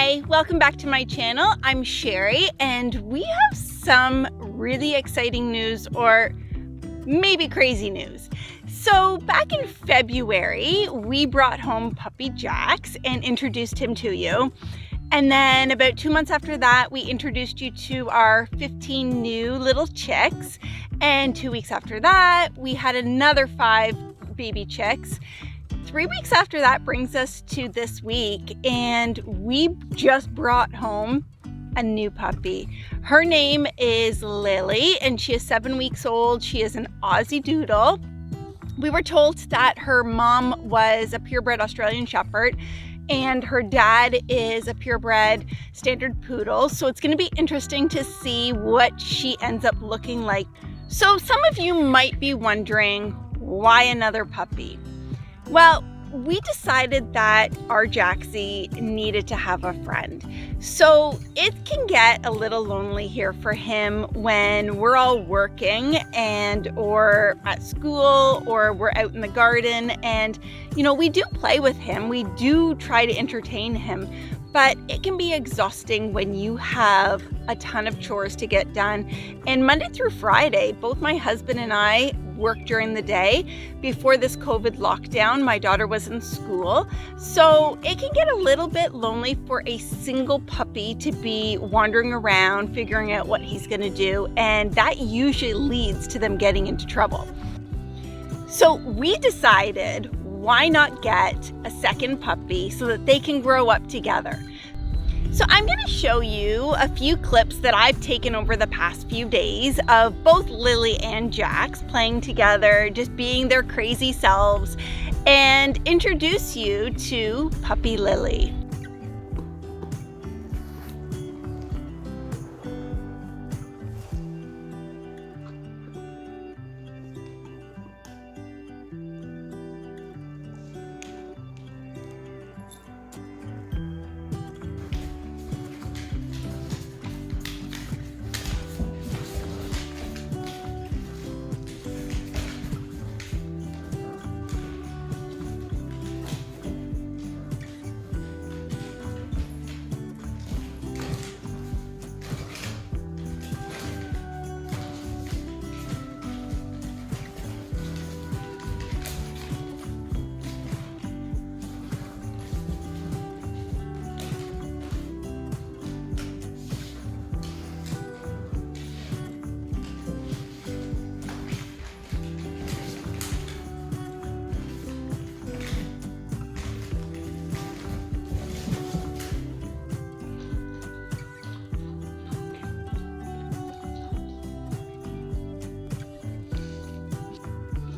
Hi, welcome back to my channel. I'm Sherry and we have some really exciting news, or maybe crazy news. So back in February, we brought home puppy Jax and introduced him to you. And then about 2 months after that, we introduced you to our 15 new little chicks. And 2 weeks after that, we had another 5 baby chicks. 3 weeks after that brings us to this week, and we just brought home a new puppy. Her name is Lily, and she is 7 weeks old. She is an AussieDoodle. We were told that her mom was a purebred Australian Shepherd, and her dad is a purebred standard poodle. So it's going to be interesting to see what she ends up looking like. So some of you might be wondering, why another puppy? Well, we decided that our Jaxie needed to have a friend. So it can get a little lonely here for him when we're all working or at school, or we're out in the garden, and we do play with him. We do try to entertain him, but it can be exhausting when you have a ton of chores to get done. And Monday through Friday, both my husband and I work during the day. Before this COVID lockdown, my daughter was in school. So it can get a little bit lonely for a single puppy to be wandering around, figuring out what he's gonna do. And that usually leads to them getting into trouble. So we decided, why not get a second puppy so that they can grow up together? So I'm going to show you a few clips that I've taken over the past few days of both Lily and Jax playing together, just being their crazy selves, and introduce you to puppy Lily.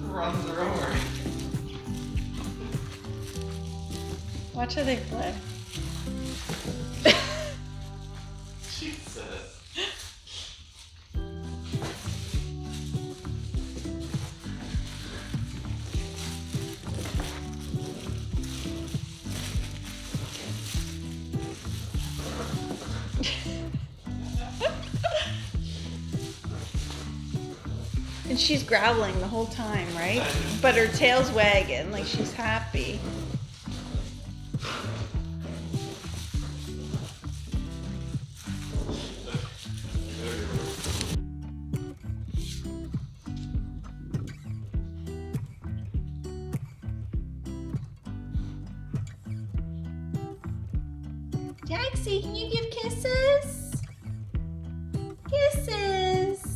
Runs her over. Watch how they play. Jesus. And she's growling the whole time, right? But her tail's wagging like she's happy. Jaxie, can you give kisses? Kisses.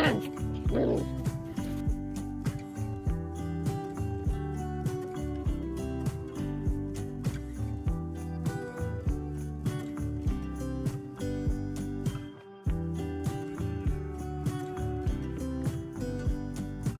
hands.